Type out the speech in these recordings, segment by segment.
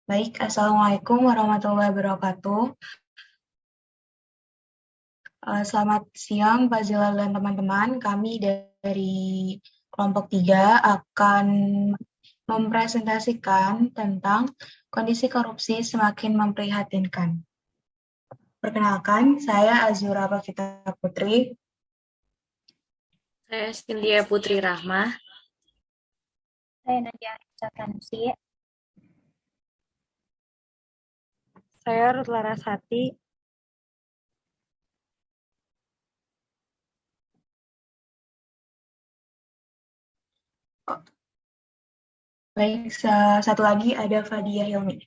Baik, Assalamualaikum warahmatullahi wabarakatuh. Selamat siang, Pak Zilal dan teman-teman. Kami dari kelompok 3 akan mempresentasikan tentang kondisi korupsi semakin memprihatinkan. Perkenalkan, saya Azura Pavita Putri. Saya Cynthia Putri Rahmah. Saya Nadia Catansi. Saya Ruth Larasati. Baik, satu lagi ada Fadia Hilmi.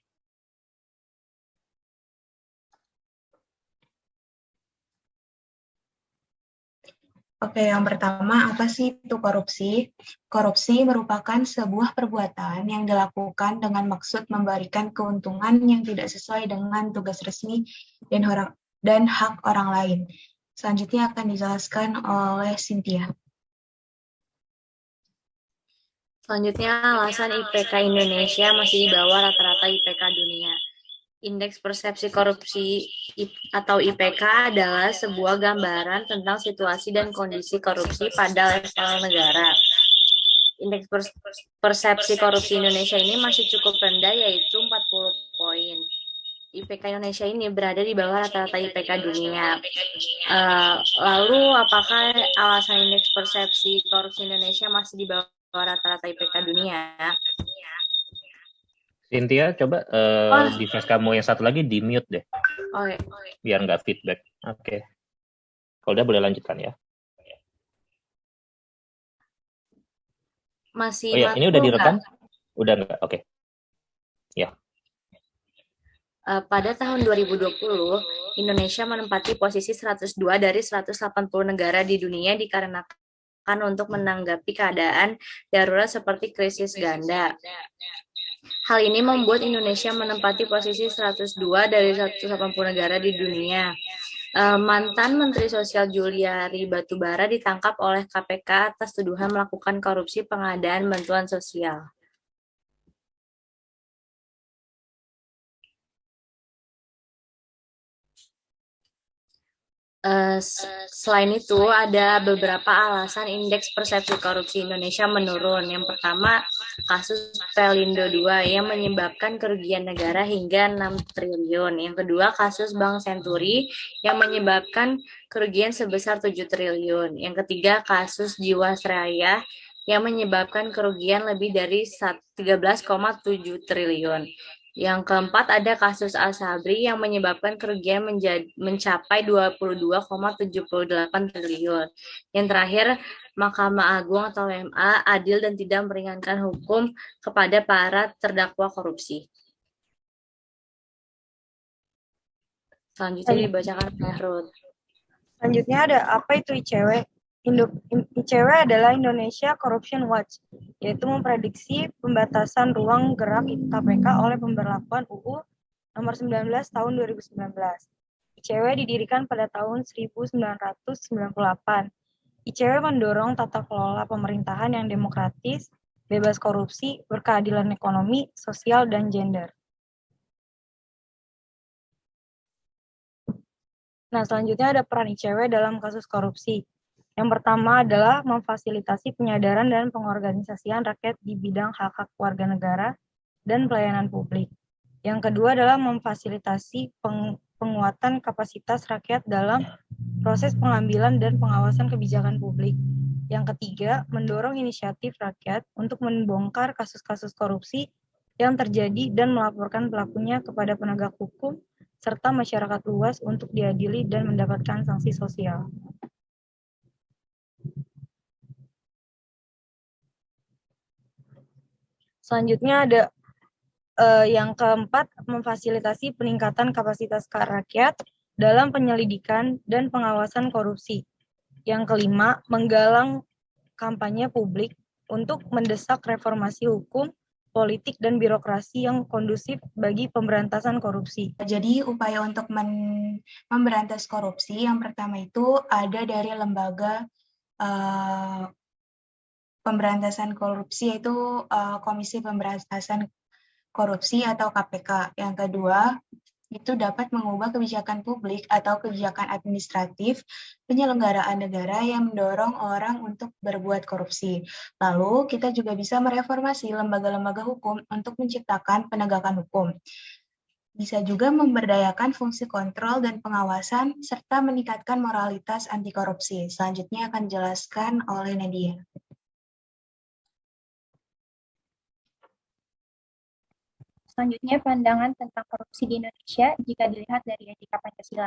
Oke, yang pertama, apa sih itu korupsi? Korupsi merupakan sebuah perbuatan yang dilakukan dengan maksud memberikan keuntungan yang tidak sesuai dengan tugas resmi dan hak orang lain. Selanjutnya akan dijelaskan oleh Cynthia. Selanjutnya, alasan IPK Indonesia masih di bawah rata-rata IPK dunia. Indeks Persepsi Korupsi atau IPK adalah sebuah gambaran tentang situasi dan kondisi korupsi pada level negara. Indeks Persepsi Korupsi Indonesia ini masih cukup rendah, yaitu 40 poin. IPK Indonesia ini berada di bawah rata-rata IPK dunia. Lalu, apakah alasan indeks persepsi korupsi Indonesia masih di bawah rata-rata IPK dunia? Cynthia, coba device kamu yang satu lagi di mute deh. Biar nggak feedback. Oke. Kalau udah boleh lanjutkan ya. Masih ya, ini udah direkam? Udah nggak? Oke. Ya. Pada tahun 2020, Indonesia menempati posisi 102 dari 180 negara di dunia dikarenakan untuk menanggapi keadaan darurat seperti krisis ganda. Hal ini membuat Indonesia menempati posisi 102 dari 180 negara di dunia. Mantan Menteri Sosial Juliari Batubara ditangkap oleh KPK atas tuduhan melakukan korupsi pengadaan bantuan sosial. Selain itu, ada beberapa alasan indeks persepsi korupsi Indonesia menurun. Yang pertama, kasus Pelindo II yang menyebabkan kerugian negara hingga 6 triliun. Yang kedua, kasus Bank Senturi yang menyebabkan kerugian sebesar 7 triliun. Yang ketiga, kasus Jiwasraya yang menyebabkan kerugian lebih dari 13,7 triliun. Yang keempat, ada kasus Asabri yang menyebabkan kerugian mencapai 22,78 triliun. Yang terakhir, Mahkamah Agung atau MA adil dan tidak meringankan hukum kepada para terdakwa korupsi. Selanjutnya dibacakan oleh Ruth. Selanjutnya ada apa itu ICW? ICW adalah Indonesia Corruption Watch, yaitu memprediksi pembatasan ruang gerak KPK oleh pemberlakuan UU Nomor 19 Tahun 2019. ICW didirikan pada tahun 1998. ICW mendorong tata kelola pemerintahan yang demokratis, bebas korupsi, berkeadilan ekonomi, sosial, dan gender. Nah, selanjutnya ada peran ICW dalam kasus korupsi. Yang pertama adalah memfasilitasi penyadaran dan pengorganisasian rakyat di bidang hak-hak warga negara dan pelayanan publik. Yang kedua adalah memfasilitasi penguatan kapasitas rakyat dalam proses pengambilan dan pengawasan kebijakan publik. Yang ketiga, mendorong inisiatif rakyat untuk membongkar kasus-kasus korupsi yang terjadi dan melaporkan pelakunya kepada penegak hukum serta masyarakat luas untuk diadili dan mendapatkan sanksi sosial. Selanjutnya ada yang keempat, memfasilitasi peningkatan kapasitas rakyat dalam penyelidikan dan pengawasan korupsi. Yang kelima, menggalang kampanye publik untuk mendesak reformasi hukum, politik, dan birokrasi yang kondusif bagi pemberantasan korupsi. Jadi upaya untuk memberantas korupsi yang pertama itu ada dari lembaga pemberantasan korupsi, yaitu Komisi Pemberantasan korupsi atau KPK. Yang kedua, itu dapat mengubah kebijakan publik atau kebijakan administratif penyelenggaraan negara yang mendorong orang untuk berbuat korupsi. Lalu, kita juga bisa mereformasi lembaga-lembaga hukum untuk menciptakan penegakan hukum. Bisa juga memberdayakan fungsi kontrol dan pengawasan, serta meningkatkan moralitas anti korupsi. Selanjutnya akan dijelaskan oleh Nadia. Selanjutnya, pandangan tentang korupsi di Indonesia jika dilihat dari etika Pancasila.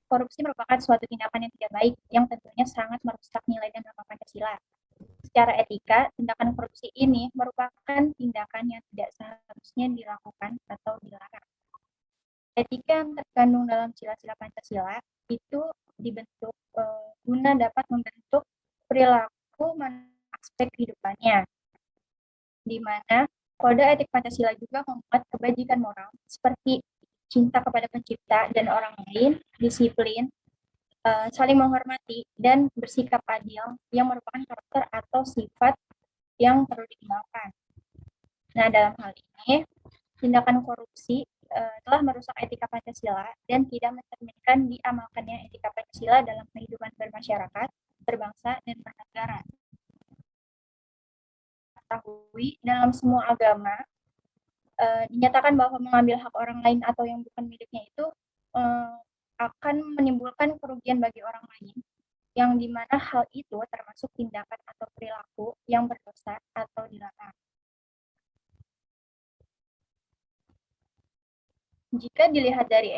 Korupsi merupakan suatu tindakan yang tidak baik yang tentunya sangat merusak nilai dan norma Pancasila. Secara etika, tindakan korupsi ini merupakan tindakan yang tidak seharusnya dilakukan atau dilarang. Etika yang terkandung dalam sila-sila Pancasila itu dibentuk guna dapat membentuk perilaku aspek kehidupannya, di mana Kode etik Pancasila juga memuat kebajikan moral seperti cinta kepada pencipta dan orang lain, disiplin, saling menghormati, dan bersikap adil yang merupakan karakter atau sifat yang perlu dikenalkan. Nah, dalam hal ini, tindakan korupsi telah merusak etika Pancasila dan tidak mencerminkan diamalkannya etika Pancasila dalam kehidupan bermasyarakat, berbangsa, dan bernegara. Ketahui dalam semua agama dinyatakan bahwa mengambil hak orang lain atau yang bukan miliknya itu akan menimbulkan kerugian bagi orang lain, yang dimana hal itu termasuk tindakan atau perilaku yang berdosa atau dilarang. Jika dilihat dari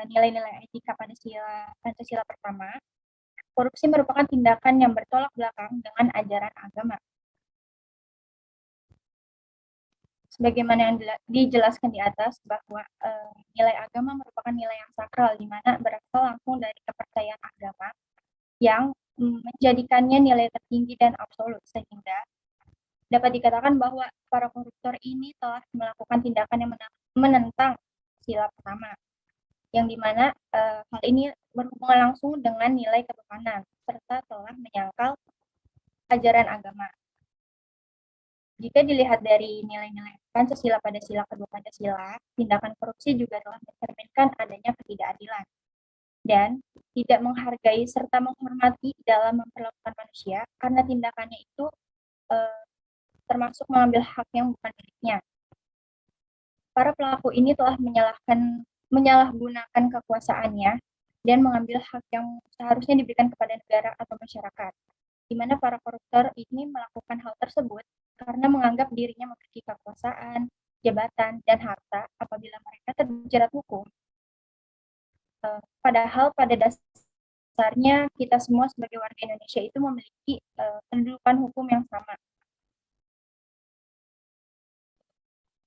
nilai-nilai etika Pancasila pertama, korupsi merupakan tindakan yang bertolak belakang dengan ajaran agama. Sebagaimana yang dijelaskan di atas, bahwa nilai agama merupakan nilai yang sakral, di mana berasal langsung dari kepercayaan agama yang menjadikannya nilai tertinggi dan absolut, sehingga dapat dikatakan bahwa para koruptor ini telah melakukan tindakan yang menentang sila pertama, yang dimana hal ini berhubungan langsung dengan nilai ketuhanan, serta telah menyangkal ajaran agama. Jika dilihat dari nilai-nilai Pancasila pada sila kedua Pancasila, tindakan korupsi juga telah mencerminkan adanya ketidakadilan dan tidak menghargai serta menghormati dalam memperlakukan manusia, karena tindakannya itu termasuk mengambil hak yang bukan miliknya. Para pelaku ini telah menyalahgunakan kekuasaannya dan mengambil hak yang seharusnya diberikan kepada negara atau masyarakat, di mana para koruptor ini melakukan hal tersebut karena menganggap dirinya memiliki kekuasaan, jabatan, dan harta apabila mereka terjerat hukum. Padahal pada dasarnya kita semua sebagai warga Indonesia itu memiliki kedudukan hukum yang sama.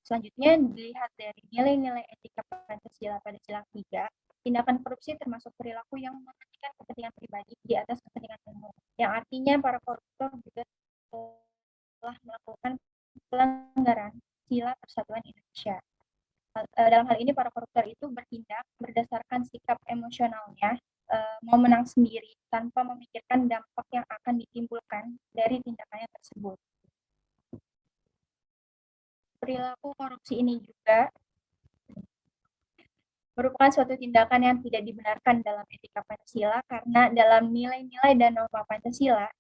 Selanjutnya, dilihat dari nilai-nilai etika Pancasila pada sila 3, tindakan korupsi termasuk perilaku yang mementingkan kepentingan pribadi di atas kepentingan umum, yang artinya para koruptor juga telah melakukan pelanggaran sila persatuan Indonesia. Dalam hal ini, para koruptor itu bertindak berdasarkan sikap emosionalnya, mau menang sendiri tanpa memikirkan dampak yang akan ditimbulkan dari tindakannya tersebut. Perilaku korupsi ini juga merupakan suatu tindakan yang tidak dibenarkan dalam etika Pancasila, karena dalam nilai-nilai dan norma Pancasila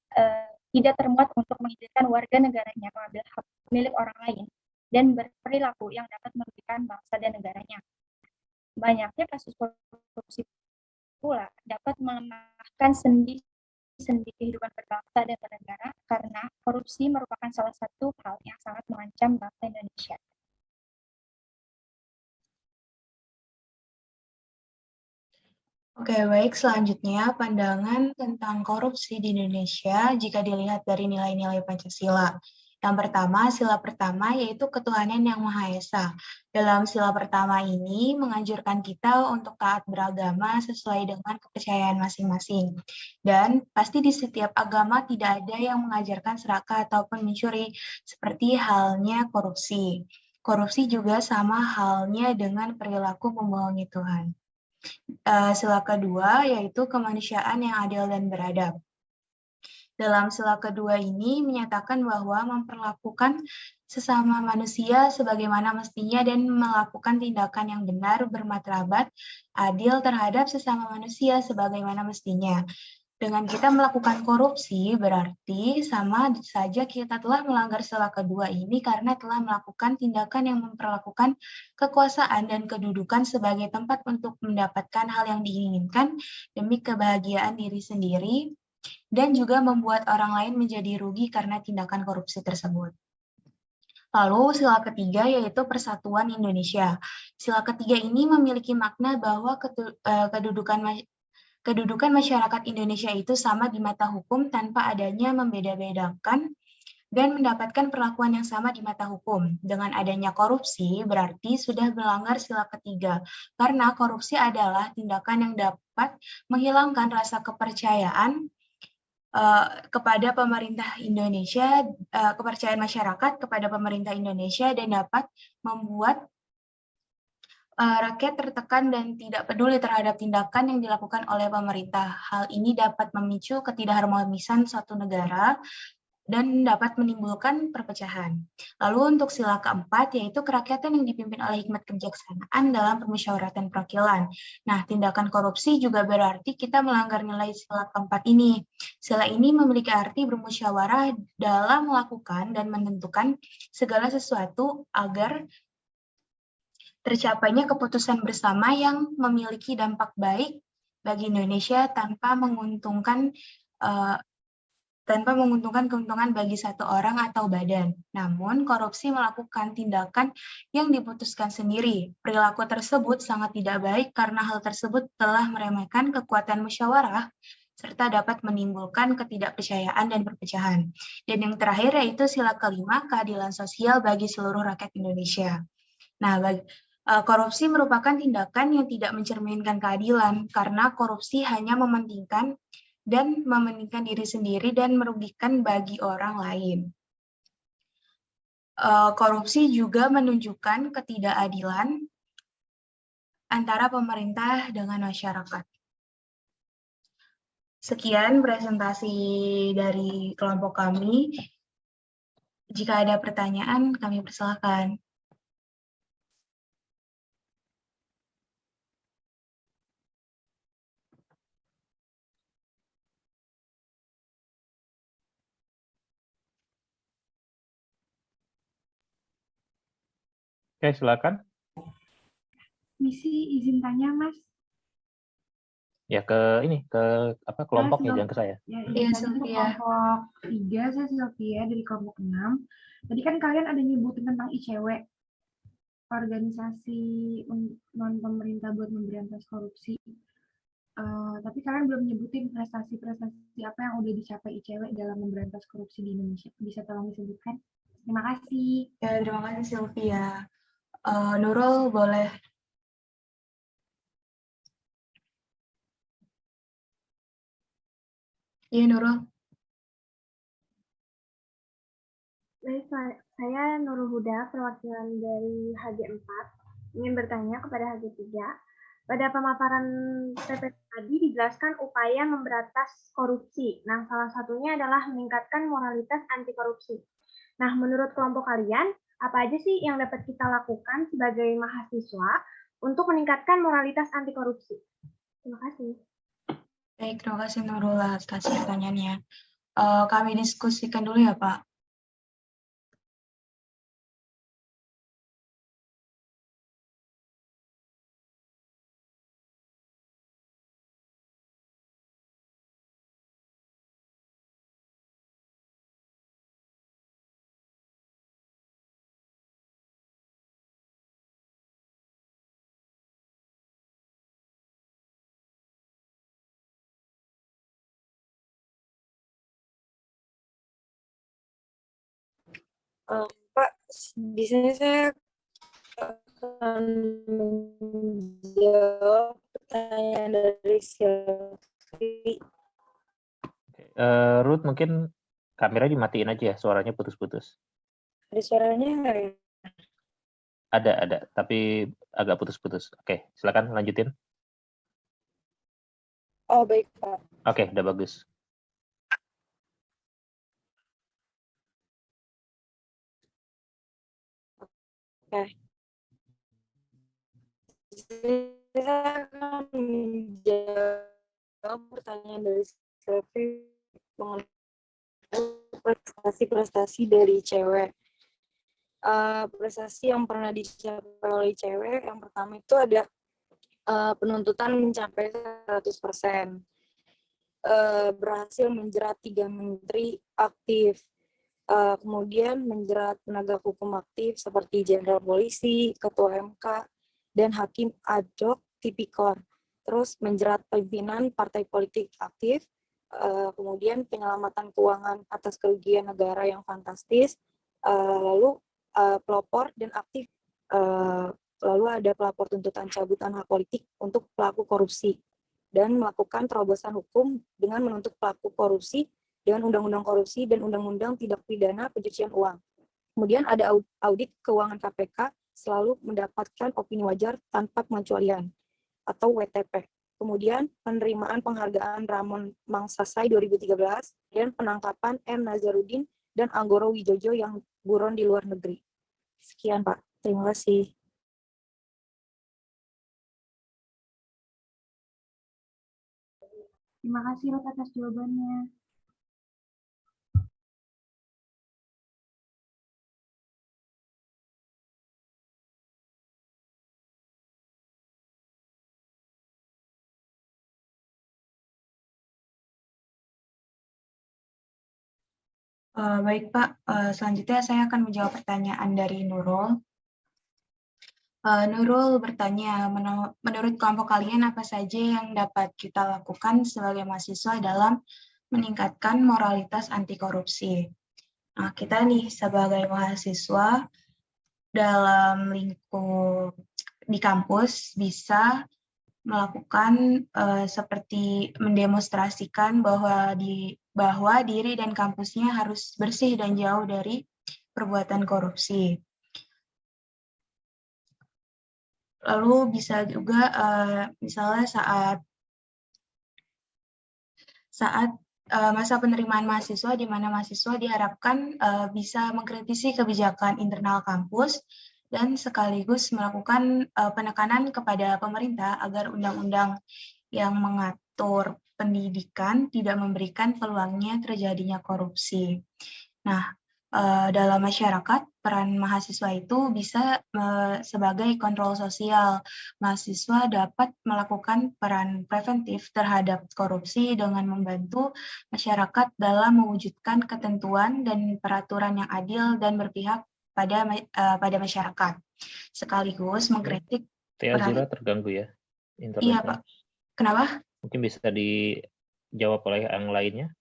tidak termuat untuk mengizinkan warga negaranya mengambil hak milik orang lain dan berperilaku yang dapat merugikan bangsa dan negaranya. Banyaknya kasus korupsi pula dapat melemahkan sendi-sendi kehidupan berbangsa dan bernegara, karena korupsi merupakan salah satu hal yang sangat mengancam bangsa Indonesia. Oke, baik. Selanjutnya, pandangan tentang korupsi di Indonesia jika dilihat dari nilai-nilai Pancasila. Yang pertama, sila pertama yaitu ketuhanan yang Maha Esa. Dalam sila pertama ini menganjurkan kita untuk taat beragama sesuai dengan kepercayaan masing-masing. Dan pasti di setiap agama tidak ada yang mengajarkan serakah ataupun mencuri, seperti halnya korupsi. Korupsi juga sama halnya dengan perilaku membohongi Tuhan. Sila kedua yaitu kemanusiaan yang adil dan beradab. Dalam sila kedua ini menyatakan bahwa memperlakukan sesama manusia sebagaimana mestinya dan melakukan tindakan yang benar, bermartabat, adil terhadap sesama manusia sebagaimana mestinya. Dengan kita melakukan korupsi, berarti sama saja kita telah melanggar sila kedua ini karena telah melakukan tindakan yang memperlakukan kekuasaan dan kedudukan sebagai tempat untuk mendapatkan hal yang diinginkan demi kebahagiaan diri sendiri, dan juga membuat orang lain menjadi rugi karena tindakan korupsi tersebut. Lalu sila ketiga yaitu Persatuan Indonesia. Sila ketiga ini memiliki makna bahwa kedudukan masyarakat Indonesia itu sama di mata hukum tanpa adanya membeda-bedakan dan mendapatkan perlakuan yang sama di mata hukum. Dengan adanya korupsi berarti sudah melanggar sila ketiga, karena korupsi adalah tindakan yang dapat menghilangkan rasa kepercayaan kepada pemerintah Indonesia, kepercayaan masyarakat kepada pemerintah Indonesia, dan dapat membuat rakyat tertekan dan tidak peduli terhadap tindakan yang dilakukan oleh pemerintah. Hal ini dapat memicu ketidakharmonisan suatu negara dan dapat menimbulkan perpecahan. Lalu untuk sila keempat, yaitu kerakyatan yang dipimpin oleh hikmat kebijaksanaan dalam permusyawaratan perwakilan. Nah, tindakan korupsi juga berarti kita melanggar nilai sila keempat ini. Sila ini memiliki arti bermusyawarah dalam melakukan dan menentukan segala sesuatu agar tercapainya keputusan bersama yang memiliki dampak baik bagi Indonesia tanpa menguntungkan keuntungan bagi satu orang atau badan. Namun, korupsi melakukan tindakan yang diputuskan sendiri. Perilaku tersebut sangat tidak baik karena hal tersebut telah meremehkan kekuatan musyawarah serta dapat menimbulkan ketidakpercayaan dan perpecahan. Dan yang terakhir yaitu sila kelima, keadilan sosial bagi seluruh rakyat Indonesia. Nah, korupsi merupakan tindakan yang tidak mencerminkan keadilan karena korupsi hanya mementingkan diri sendiri dan merugikan bagi orang lain. Korupsi juga menunjukkan ketidakadilan antara pemerintah dengan masyarakat. Sekian presentasi dari kelompok kami. Jika ada pertanyaan, kami persilakan. Oke, silakan. Misi izin tanya, Mas. Ya ke kelompoknya, jangan ke saya. Ya, kelompok 3, saya Sylvia dari kelompok 6. Tadi kan kalian ada nyebutin tentang ICW, organisasi non-pemerintah buat memberantas korupsi. Tapi kalian belum nyebutin prestasi-prestasi apa yang udah dicapai ICW dalam memberantas korupsi di Indonesia. Bisa tolong disebutkan? Terima kasih. Ya, terima kasih Sylvia. Nurul boleh. Iya, Nurul. Baik, saya Nurul Huda, perwakilan dari HG4, ingin bertanya kepada HG3. Pada pemaparan PPT tadi dijelaskan upaya memberantas korupsi. Nah, salah satunya adalah meningkatkan moralitas anti korupsi. Nah, menurut kelompok kalian, apa aja sih yang dapat kita lakukan sebagai mahasiswa untuk meningkatkan moralitas anti korupsi? Terima kasih. Baik, terima kasih Nurul atas pertanyaannya. Kami diskusikan dulu ya, Pak. Pak, biasanya saya akan menjawab pertanyaan dari Sylvie. Ruth, mungkin kamera dimatiin aja ya, suaranya putus-putus. Ada suaranya nggak ya? Ada, tapi agak putus-putus. Oke, silakan lanjutin. Oh, baik, Pak. Oke, udah bagus. Oke. Saya akan menjawab pertanyaan dari Selvi mengenai prestasi-prestasi dari cewek. Prestasi yang pernah dicapai oleh cewek, yang pertama itu ada penuntutan mencapai 100%. Berhasil menjerat 3 menteri aktif. Kemudian menjerat penegak hukum aktif seperti jenderal polisi, ketua MK, dan hakim ad hoc tipikor. Terus menjerat pimpinan partai politik aktif, kemudian penyelamatan keuangan atas kerugian negara yang fantastis, lalu pelopor dan aktif, lalu ada pelapor tuntutan cabutan hak politik untuk pelaku korupsi, dan melakukan terobosan hukum dengan menuntut pelaku korupsi dengan Undang-Undang Korupsi dan Undang-Undang Tindak Pidana Pencucian Uang. Kemudian ada audit keuangan KPK selalu mendapatkan opini wajar tanpa pengecualian atau WTP. Kemudian penerimaan penghargaan Ramon Mangsasai 2013 dan penangkapan M. Nazarudin dan Anggoro Wijojo yang buron di luar negeri. Sekian, Pak. Terima kasih. Terima kasih Ruth atas jawabannya. Baik Pak, selanjutnya saya akan menjawab pertanyaan dari Nurul. Nurul bertanya, menurut kelompok kalian apa saja yang dapat kita lakukan sebagai mahasiswa dalam meningkatkan moralitas anti korupsi? Nah, kita nih sebagai mahasiswa dalam lingkup di kampus bisa melakukan seperti mendemonstrasikan bahwa diri dan kampusnya harus bersih dan jauh dari perbuatan korupsi. Lalu bisa juga misalnya saat masa penerimaan mahasiswa, di mana mahasiswa diharapkan bisa mengkritisi kebijakan internal kampus dan sekaligus melakukan penekanan kepada pemerintah agar undang-undang yang mengatur pendidikan tidak memberikan peluangnya terjadinya korupsi. Nah, dalam masyarakat, peran mahasiswa itu bisa sebagai kontrol sosial. Mahasiswa dapat melakukan peran preventif terhadap korupsi dengan membantu masyarakat dalam mewujudkan ketentuan dan peraturan yang adil dan berpihak pada masyarakat. Sekaligus mengkritik Tia Zura terganggu ya internetnya. Iya, Pak. Kenapa? Mungkin bisa dijawab oleh yang lainnya.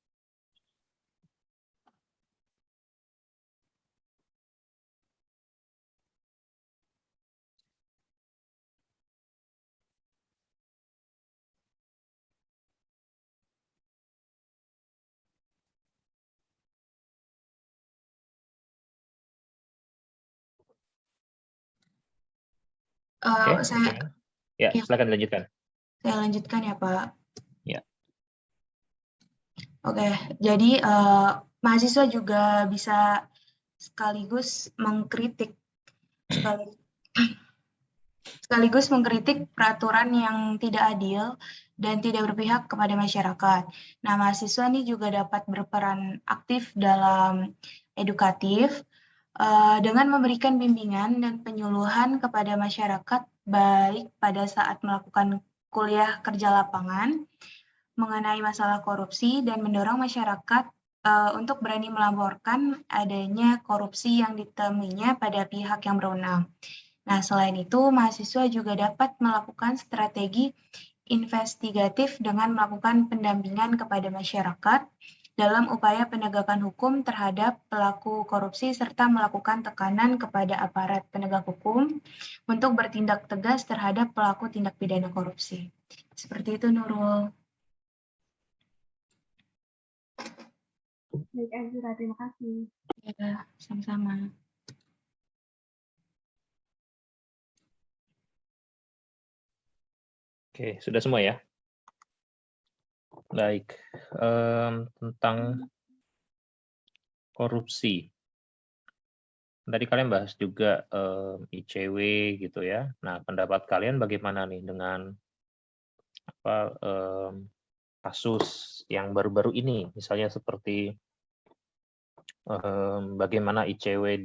Silakan lanjutkan. Saya lanjutkan ya, Pak. Ya. Oke, jadi mahasiswa juga bisa sekaligus mengkritik peraturan yang tidak adil dan tidak berpihak kepada masyarakat. Nah, mahasiswa ini juga dapat berperan aktif dalam edukatif dengan memberikan bimbingan dan penyuluhan kepada masyarakat baik pada saat melakukan kuliah kerja lapangan mengenai masalah korupsi dan mendorong masyarakat untuk berani melaporkan adanya korupsi yang ditemuinya pada pihak yang berwenang. Nah, selain itu, mahasiswa juga dapat melakukan strategi investigatif dengan melakukan pendampingan kepada masyarakat dalam upaya penegakan hukum terhadap pelaku korupsi serta melakukan tekanan kepada aparat penegak hukum untuk bertindak tegas terhadap pelaku tindak pidana korupsi. Seperti itu, Nurul. Baik, Azura, terima kasih. Ya, sama-sama. Oke, sudah semua ya? Baik, tentang korupsi. Tadi kalian bahas juga ICW gitu ya. Nah, pendapat kalian bagaimana nih dengan kasus yang baru-baru ini, misalnya seperti bagaimana ICW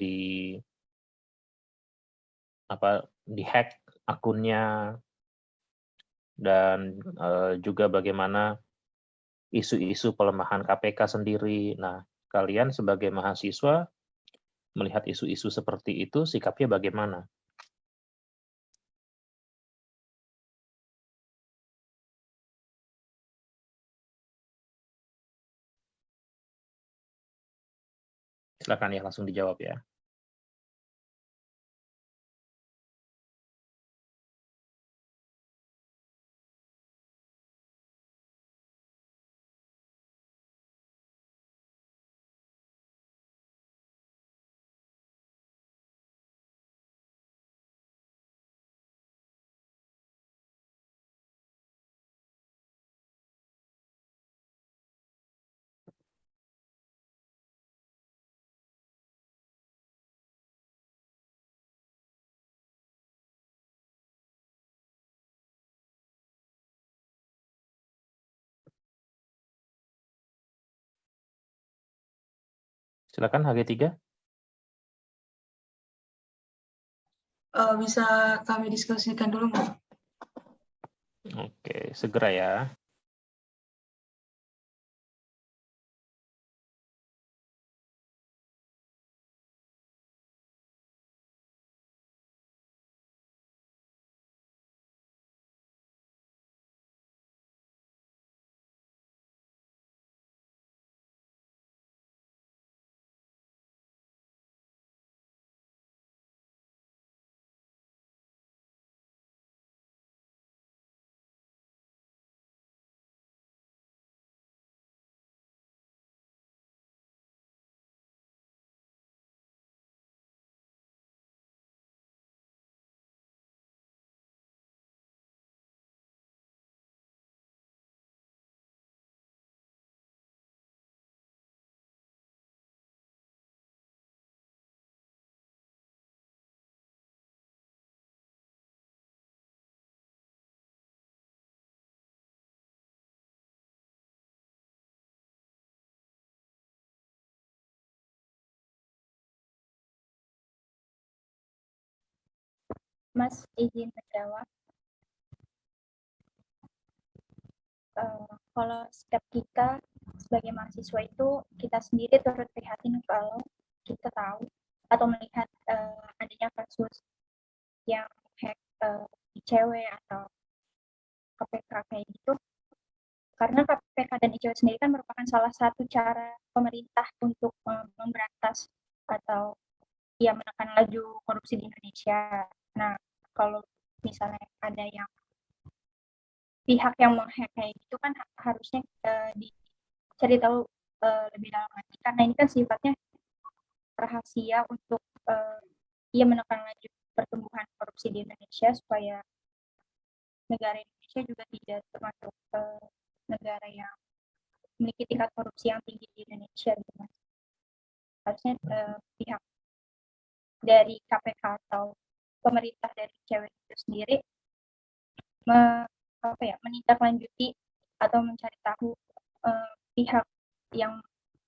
di-hack akunnya, dan juga bagaimana isu-isu pelemahan KPK sendiri. Nah, kalian sebagai mahasiswa melihat isu-isu seperti itu, sikapnya bagaimana? Silakan ya, langsung dijawab ya. Silakan HG3. Bisa kami diskusikan dulu nggak? Oke, segera ya. Mas izin menjawab. Kalau sikap kita sebagai mahasiswa itu, kita sendiri turut prihatin kalau kita tahu atau melihat adanya kasus yang hack ICW atau KPK kayak gitu. Karena KPK dan ICW sendiri kan merupakan salah satu cara pemerintah untuk memberantas atau menekan laju korupsi di Indonesia. Nah, kalau misalnya ada yang pihak yang menghack kayak gitu kan harusnya dicari tahu lebih dalam lagi, karena ini kan sifatnya rahasia untuk menekan laju pertumbuhan korupsi di Indonesia, supaya negara Indonesia juga tidak termasuk negara yang memiliki tingkat korupsi yang tinggi di Indonesia gitu, Mas. Harusnya pihak dari KPK atau pemerintah dari ICW itu sendiri menindaklanjuti atau mencari tahu pihak yang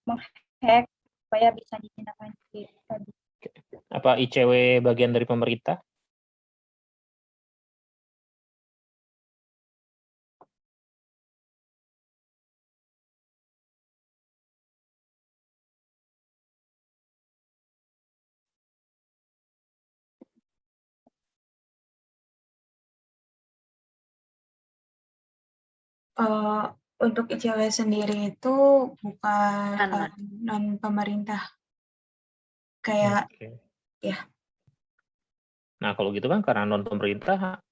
menghack supaya bisa ditindaklanjuti tadi. Apa ICW bagian dari pemerintah? Untuk ICW sendiri itu bukan non pemerintah, kayak ya. Nah, kalau gitu kan karena non pemerintah,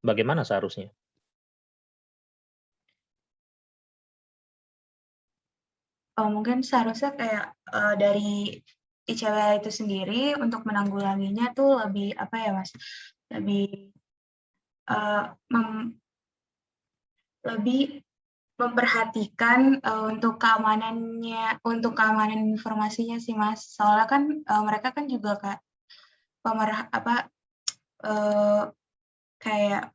bagaimana seharusnya? Mungkin seharusnya kayak dari ICW itu sendiri untuk menanggulanginya tuh lebih apa ya, Mas? Lebih memperhatikan untuk keamanan informasinya sih Mas. Soalnya kan mereka kan juga kayak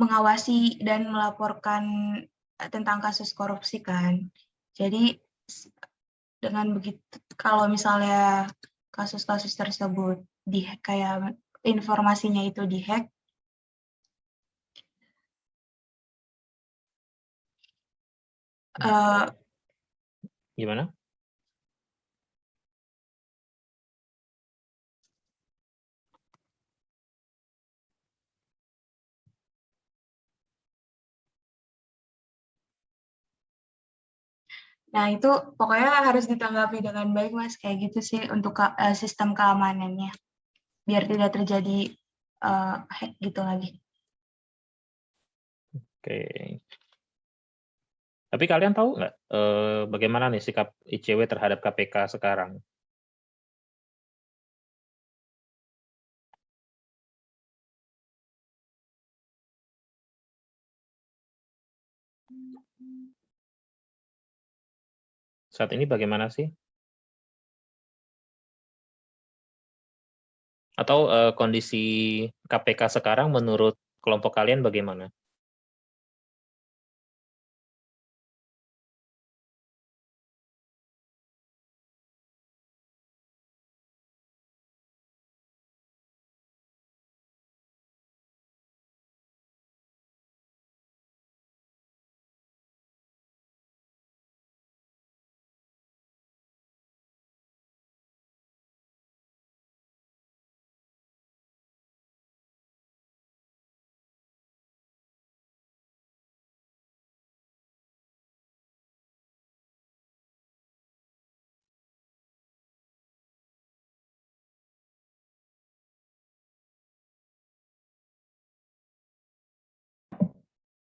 mengawasi dan melaporkan tentang kasus korupsi kan. Jadi dengan begitu, kalau misalnya kasus-kasus tersebut kayak informasinya itu dihack, gimana? nah itu pokoknya harus ditanggapi dengan baik Mas, kayak gitu sih untuk sistem keamanannya, biar tidak terjadi hack gitu lagi. Oke. Tapi kalian tahu nggak bagaimana nih sikap ICW terhadap KPK sekarang? Saat ini bagaimana sih? Atau kondisi KPK sekarang menurut kelompok kalian bagaimana?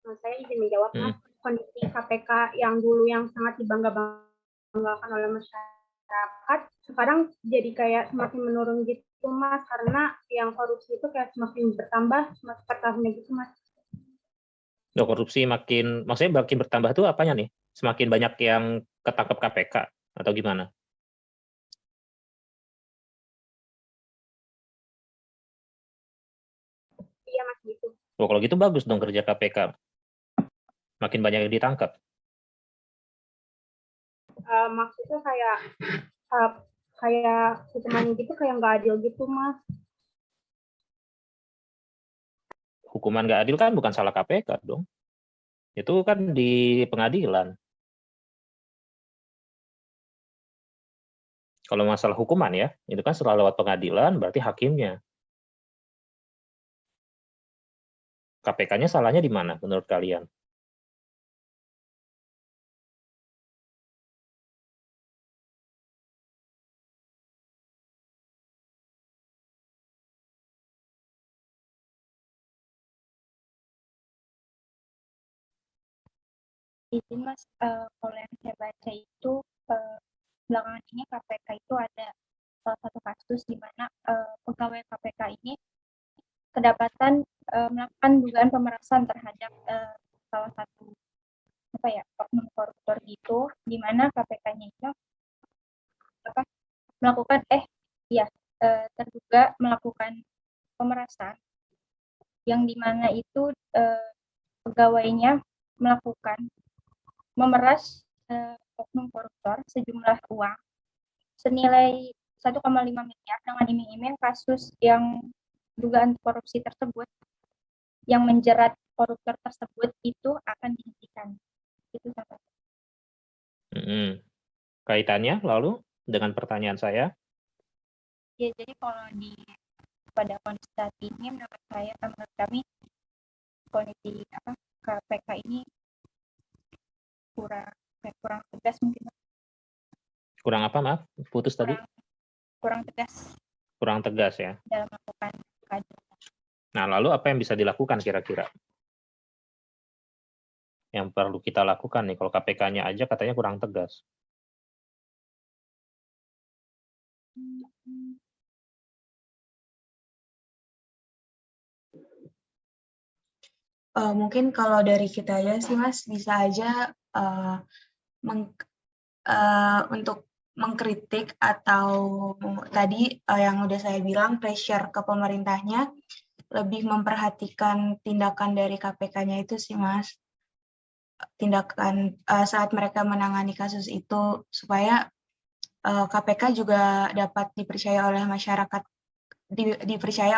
Saya izin menjawab, Mas. Kondisi KPK yang dulu yang sangat dibangga-banggakan oleh masyarakat, sekarang jadi kayak semakin menurun gitu, Mas, karena yang korupsi itu kayak semakin bertambah per tahunnya gitu, Mas. Korupsi maksudnya makin bertambah tuh apanya nih? Semakin banyak yang ketangkep KPK atau gimana? Iya, Mas, gitu. Kalau gitu bagus dong kerja KPK. Makin banyak yang ditangkap. Maksudnya kayak hukumannya gitu kayak nggak adil gitu, Mas. Hukuman nggak adil kan bukan salah KPK dong. Itu kan di pengadilan. Kalau masalah hukuman ya, itu kan setelah lewat pengadilan, berarti hakimnya. KPK-nya salahnya di mana menurut kalian? Izin Mas, kalau yang saya baca itu belakangan ini KPK itu ada salah satu kasus di mana pegawai KPK ini kedapatan melakukan dugaan pemerasan terhadap salah satu oknum koruptor gitu, di mana KPK-nya itu melakukan terduga melakukan pemerasan yang dimana itu pegawainya memeras oknum koruptor sejumlah uang senilai 1,5 miliar dengan iming-iming kasus yang dugaan korupsi tersebut yang menjerat koruptor tersebut itu akan dihentikan. Itu sampai. Kaitannya lalu dengan pertanyaan saya? Ya, jadi kalau pada kondisi saat ini menurut kami kondisi KPK ini kurang tegas mungkin. Kurang apa, maaf? Putus tadi? Kurang tegas. Kurang tegas ya. Dalam melakukan keadilan. Nah, lalu apa yang bisa dilakukan kira-kira? Yang perlu kita lakukan nih, kalau KPK-nya aja katanya kurang tegas. Mungkin kalau dari kita aja sih Mas, bisa aja untuk mengkritik atau tadi yang udah saya bilang pressure ke pemerintahnya, lebih memperhatikan tindakan dari KPK-nya itu sih Mas. Tindakan saat mereka menangani kasus itu supaya KPK juga dapat dipercaya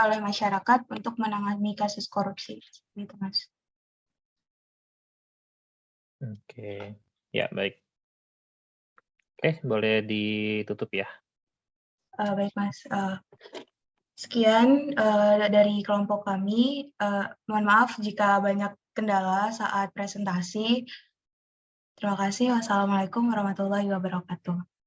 oleh masyarakat untuk menangani kasus korupsi gitu Mas. Oke. Ya, baik. Oke, boleh ditutup ya. Baik Mas. Sekian dari kelompok kami. Mohon maaf jika banyak kendala saat presentasi. Terima kasih. Wassalamualaikum warahmatullahi wabarakatuh.